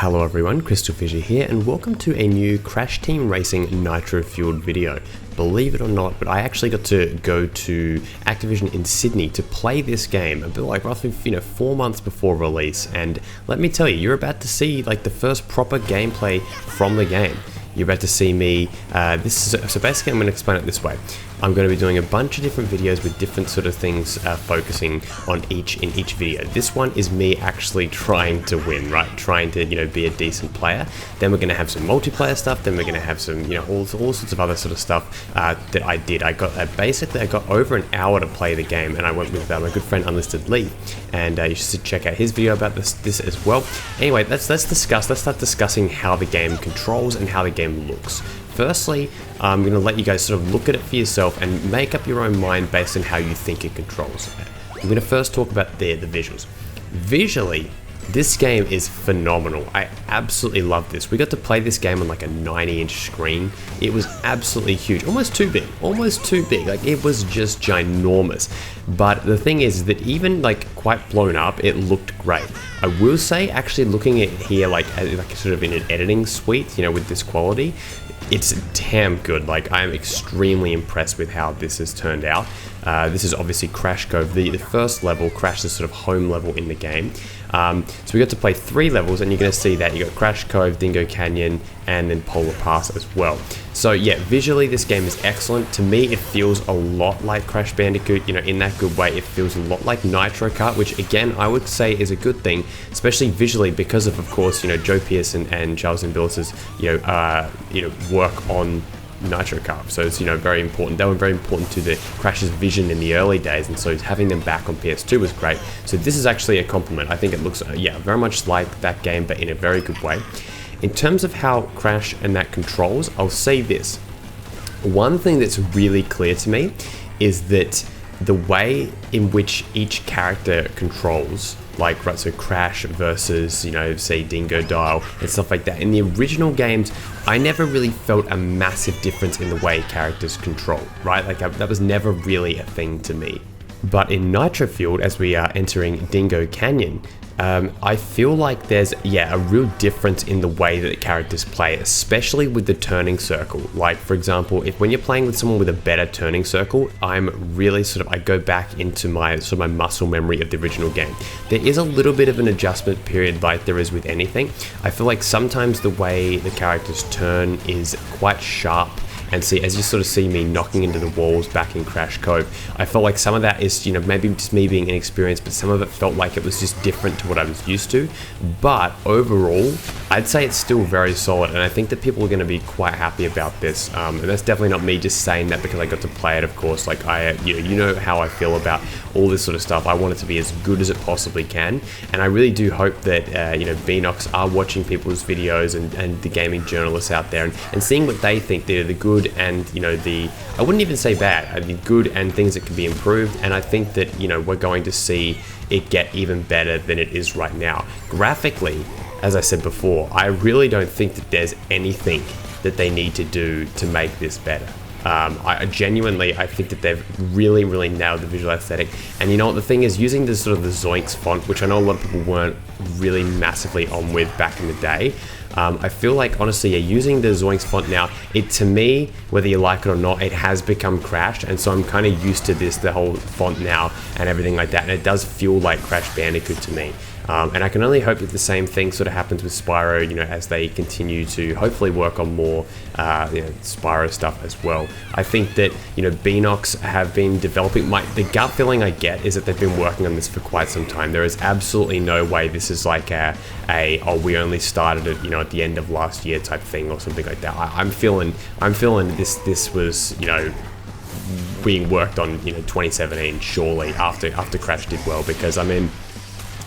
Hello everyone, CrystalFissure here, and welcome to a new Crash Team Racing Nitro-Fueled video. Believe it or not, but I actually got to go to Activision in Sydney to play this game a bit like roughly 4 months before release, and let me tell you, you're about to see like the first proper gameplay from the game. You're about to see me, so basically I'm going to explain it this way. I'm going to be doing a bunch of different videos with different sort of things focusing on each video. This one is me actually trying to win, right? Trying to, be a decent player. Then we're going to have some multiplayer stuff. Then we're going to have some, all sorts of other sort of stuff that I did. I got over an hour to play the game, and I went with my good friend UnlistedLeaf, and you should check out his video about this as well. Anyway, let's start discussing how the game controls and how the game looks. Firstly, I'm going to let you guys sort of look at it for yourself and make up your own mind based on how you think it controls. I'm going to first talk about the visuals. Visually, this game is phenomenal. I absolutely love this. We got to play this game on like a 90-inch screen. It was absolutely huge, almost too big. Like it was just ginormous. But the thing is that even like quite blown up, it looked great. I will say, actually looking at here like sort of in an editing suite, with this quality, it's damn good. Like, I'm extremely impressed with how this has turned out. This is obviously Crash Cove, the first level, Crash's sort of home level in the game. So we got to play 3 levels, and you're going to see that you got Crash Cove, Dingo Canyon, and then Polar Pass as well. So yeah, visually this game is excellent. To me, it feels a lot like Crash Bandicoot, in that good way. It feels a lot like Nitro Kart, which again, I would say is a good thing, especially visually because of course, Joe Pearson and Charles Imbillis's, work on Nitro Kart. So it's, very important. They were very important to the Crash's vision in the early days, and so having them back on PS2 was great. So this is actually a compliment. I think it looks, very much like that game, but in a very good way. In terms of how Crash and that controls, I'll say this. One thing that's really clear to me is that the way in which each character controls, like, right, so Crash versus, say Dingo Dial and stuff like that. In the original games, I never really felt a massive difference in the way characters control, right? Like, that was never really a thing to me. But in Nitro-Fueled, as we are entering Dingo Canyon, I feel like there's, a real difference in the way that the characters play, especially with the turning circle. Like, for example, when you're playing with someone with a better turning circle, I'm really I go back into my muscle memory of the original game. There is a little bit of an adjustment period like there is with anything. I feel like sometimes the way the characters turn is quite sharp. And see, as you sort of see me knocking into the walls back in Crash Cove, I felt like some of that is, maybe just me being inexperienced, but some of it felt like it was just different to what I was used to. But overall, I'd say it's still very solid, and I think that people are going to be quite happy about this. And that's definitely not me just saying that because I got to play it, of course. Like, you know how I feel about all this sort of stuff. I want it to be as good as it possibly can, and I really do hope that, Beanox are watching people's videos and the gaming journalists out there and seeing what they think. They're the good and I wouldn't even say bad, I mean good and things that can be improved, and I think that we're going to see it get even better than it is right now. Graphically, as I said before, I really don't think that there's anything that they need to do to make this better. I think that they've really nailed the visual aesthetic. And what the thing is, using this sort of the Zoinks font, which I know a lot of people weren't really massively on with back in the day, I feel like, honestly, using the Zoinks font now, to me, whether you like it or not, it has become Crash, and so I'm kind of used to the whole font now and everything like that, and it does feel like Crash Bandicoot to me. And I can only hope that the same thing sort of happens with Spyro, as they continue to hopefully work on more, Spyro stuff as well. I think that, Beanox have been developing, the gut feeling I get is that they've been working on this for quite some time. There is absolutely no way this is like we only started it, at the end of last year type thing or something like that. I'm feeling this was, being worked on, 2017, surely, after Crash did well, because, I mean,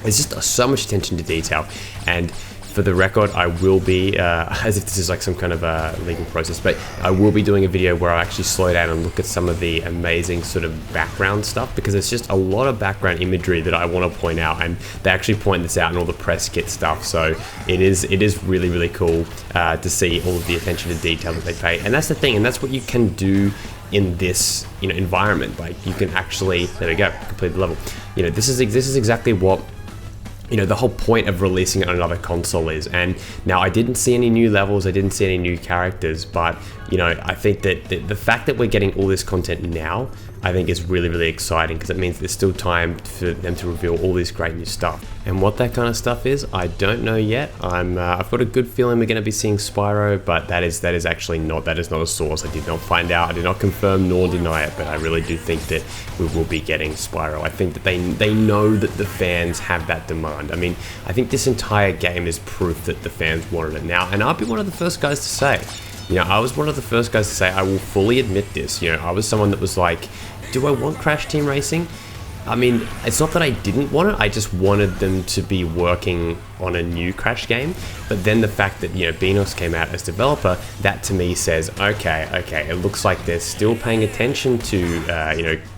there's just so much attention to detail. And for the record, I will be, as if this is like some kind of a legal process, but I will be doing a video where I actually slow down and look at some of the amazing sort of background stuff, because there's just a lot of background imagery that I want to point out, and they actually point this out in all the press kit stuff. So it is really cool to see all of the attention to detail that they pay. And that's the thing, and that's what you can do in this environment. Like, you can actually, there we go, complete the level. This is exactly what the whole point of releasing it on another console is. And now I didn't see any new levels, I didn't see any new characters, but I think that the fact that we're getting all this content now, I think is really, really exciting, because it means there's still time for them to reveal all this great new stuff. And what that kind of stuff is, I don't know yet. I've got a good feeling we're going to be seeing Spyro, but that is actually not a source. I did not find out, I did not confirm nor deny it, but I really do think that we will be getting Spyro. I think that they know that the fans have that demand. I mean, I think this entire game is proof that the fans wanted it now, and I'll be one of the first guys to say, I was one of the first guys to say, I will fully admit this. I was someone that was like, do I want Crash Team Racing? I mean, it's not that I didn't want it, I just wanted them to be working on a new Crash game. But then the fact that, Benos came out as developer, that to me says, okay, it looks like they're still paying attention to,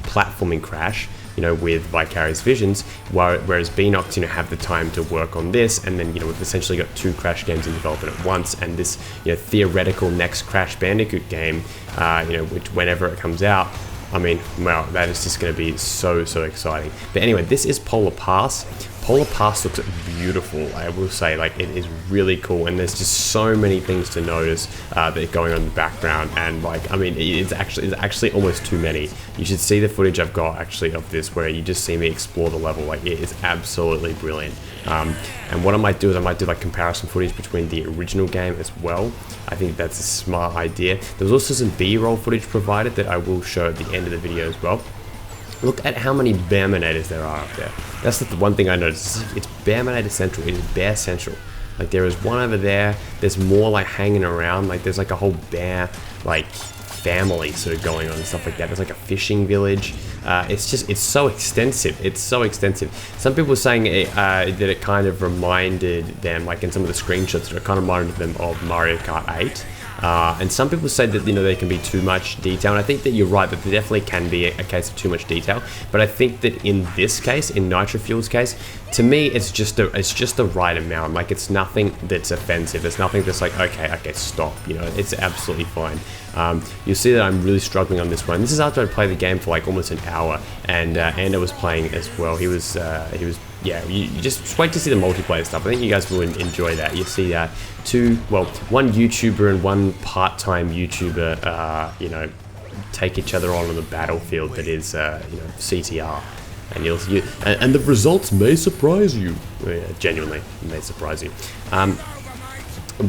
platforming Crash, with Vicarious Visions, whereas Beanox, have the time to work on this, and then, we've essentially got 2 Crash games in development at once, and this, theoretical next Crash Bandicoot game, which whenever it comes out, I mean, wow, that is just going to be so exciting. But anyway, this is Polar Pass. Polar Pass looks beautiful, I will say. Like, it is really cool, and there's just so many things to notice that are going on in the background, and I mean, it's actually almost too many. You should see the footage I've got actually of this, where you just see me explore the level. Like, it is absolutely brilliant. And what I might do is I might do comparison footage between the original game as well. I think that's a smart idea. There's also some B-roll footage provided that I will show at the end of the video as well. Look at how many Bearminators there are up there. That's the one thing I noticed. It's Bearminator Central. It is Bear Central. Like, there is one over there. There's more hanging around. Like, there's a whole bear family sort of going on and stuff like that. There's a fishing village. It's so extensive. It's so extensive. Some people were saying that it kind of reminded them, in some of the screenshots, that it kind of reminded them of Mario Kart 8. And some people say that there can be too much detail, and I think that you're right, that there definitely can be a case of too much detail. But I think that in this case, in Nitro-Fueled's case, to me, it's just the right amount. It's nothing that's offensive. It's nothing that's okay, stop. It's absolutely fine. You'll see that I'm really struggling on this one. This is after I played the game for almost an hour, and Ando was playing as well. He was yeah, you just wait to see the multiplayer stuff. I think you guys will enjoy that. You see that one YouTuber and one part-time YouTuber, take each other on the battlefield that is, CTR. And and the results may surprise you. Yeah, genuinely, may surprise you.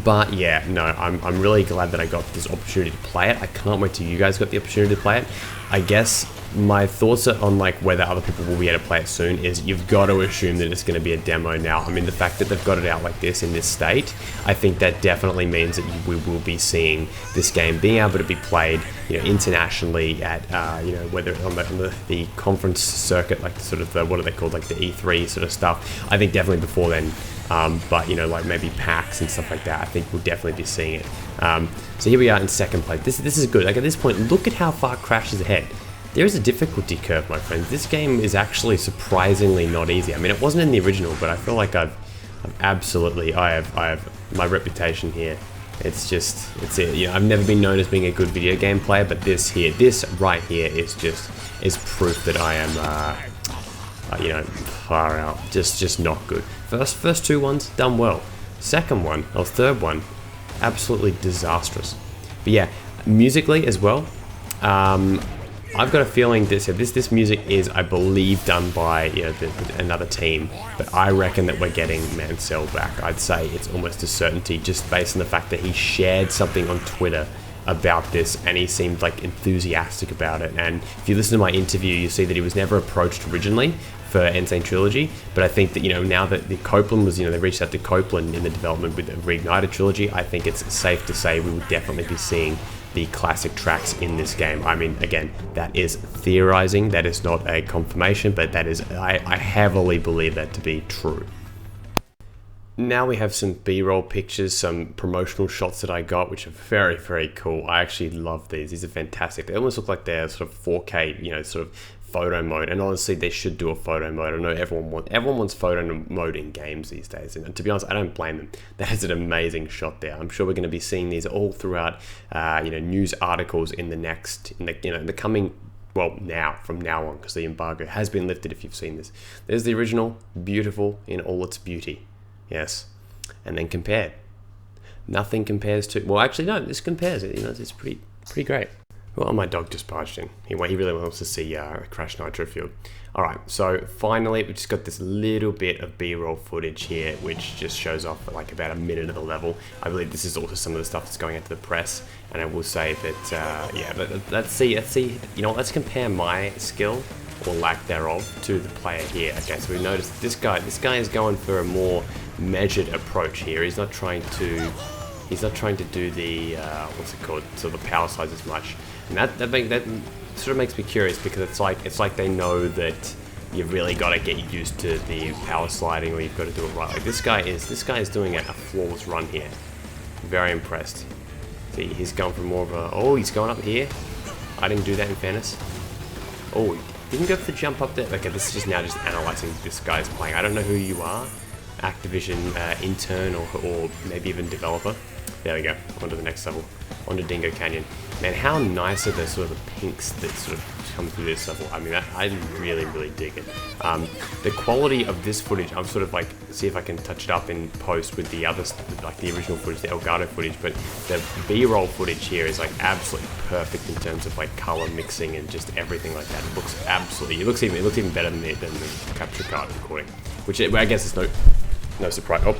But yeah, no, I'm really glad that I got this opportunity to play it. I can't wait till you guys got the opportunity to play it. I guess my thoughts on whether other people will be able to play it soon is you've got to assume that it's going to be a demo now. I mean, the fact that they've got it out like this in this state, I think that definitely means that we will be seeing this game being able to be played, internationally at, whether on the conference circuit, sort of the, what are they called, the E3 sort of stuff. I think definitely before then. But maybe PAX and stuff like that, I think we'll definitely be seeing it. So here we are in second place. This is good. At this point, look at how far Crash is ahead. There is a difficulty curve, my friends. This game is actually surprisingly not easy. I mean, it wasn't in the original, but I feel like I have my reputation here. It's it. I've never been known as being a good video game player, but this right here is proof that I am, far out. Just not good. First 2 ones done well. Second one or third one, absolutely disastrous. But yeah, musically as well. I've got a feeling this music is, I believe, done by another team, but I reckon that we're getting Mansell back. I'd say it's almost a certainty, just based on the fact that he shared something on Twitter about this, and he seemed enthusiastic about it. And if you listen to my interview, you see that he was never approached originally for Insane Trilogy, but I think that now that the Copeland was, they reached out to Copeland in the development with the Reignited Trilogy, I think it's safe to say we will definitely be seeing the classic tracks in this game. I mean, again, that is theorizing, that is not a confirmation, but that is, I heavily believe that to be true. Now we have some B-roll pictures, some promotional shots that I got, which are very, very cool. I actually love these. These are fantastic. They almost look like they're sort of 4K, sort of photo mode, and honestly they should do a photo mode. I know everyone wants photo mode in games these days, and to be honest, I don't blame them. That is an amazing shot there. I'm sure we're going to be seeing these all throughout news articles in the coming Well, from now on, because the embargo has been lifted if you've seen this. There's the original, beautiful in all its beauty. Yes. And then compared. Nothing compares to, well, actually, no, this compares it. You know, it's pretty great. Well, my dog just barged in. He really wants to see Crash Nitro-Fueled. All right, so finally, we just got this little bit of B-roll footage here, which just shows off like about a minute of the level. I believe this is also some of the stuff that's going out to the press, and I will say that, yeah, but let's see, you know, let's compare my skill or lack thereof to the player here. Okay, so we noticed this guy is going for a more measured approach here. He's not trying to do the what's it called, so the power slides as much, and that sort of makes me curious, because it's like they know that you've really got to get used to the power sliding, or you've got to do it right. Like this guy is doing a flawless run here. Very impressed. See, he's going for more of a, oh, he's going up here. I didn't do that in fairness. Oh, he didn't go for the jump up there. Okay, this is just analyzing this guy's playing. I don't know who you are, Activision intern or maybe even developer. There we go, on to the next level, on to Dingo Canyon. Man, how nice are the sort of the pinks that sort of come through this level. I mean, I really dig it. The quality of this footage, I'm sort of like, see if I can touch it up in post with the other, like the original footage, the Elgato footage, but the B-roll footage here is like absolutely perfect in terms of like color mixing and just everything like that. It looks even better than the capture card recording, which I guess is no surprise. Oh,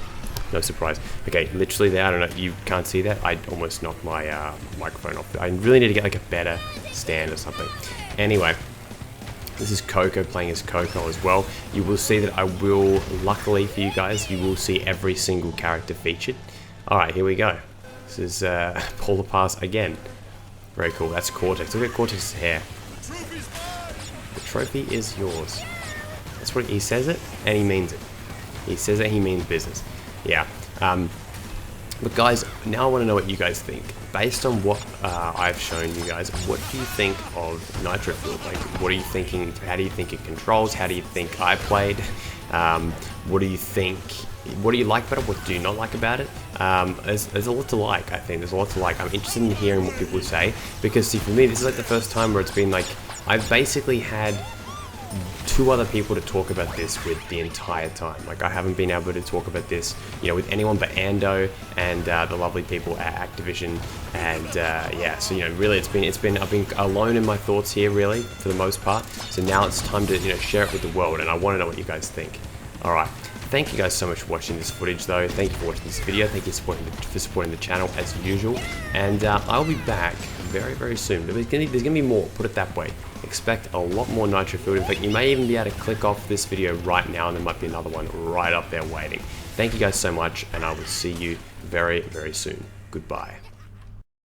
no surprise. Okay, literally there, I don't know, you can't see that. I almost knocked my microphone off. I really need to get like a better stand or something. Anyway, this is Coco playing as Coco as well. You will see that I will, luckily for you guys, you will see every single character featured. Alright, here we go. This is Polar Pass again. Very cool. That's Cortex. Look at Cortex's hair. The trophy is yours. That's what he says it, and he means it. He says it, he means business. Yeah. But guys, now I want to know what you guys think. Based on what I've shown you guys, what do you think of Nitro-Fueled? Like, what are you thinking? How do you think it controls? How do you think I played? What do you think? What do you like about it? What do you not like about it? There's a lot to like, I think. There's a lot to like. I'm interested in hearing what people say, because see, for me, this is like the first time where it's been like, I've basically had 2 other people to talk about this with the entire time. Like, I haven't been able to talk about this, you know, with anyone but Ando and the lovely people at Activision. And yeah, so, you know, really I've been alone in my thoughts here, really, for the most part. So now it's time to, you know, share it with the world, and I want to know what you guys think. All right. Thank you guys so much for watching this footage, though. Thank you for watching this video. Thank you for supporting the channel as usual. And I'll be back very soon. There's gonna be more, put it that way. Expect a lot more Nitro-Fueled. In fact, you may even be able to click off this video right now, and there might be another one right up there waiting. Thank you guys so much, and I will see you very soon. Goodbye.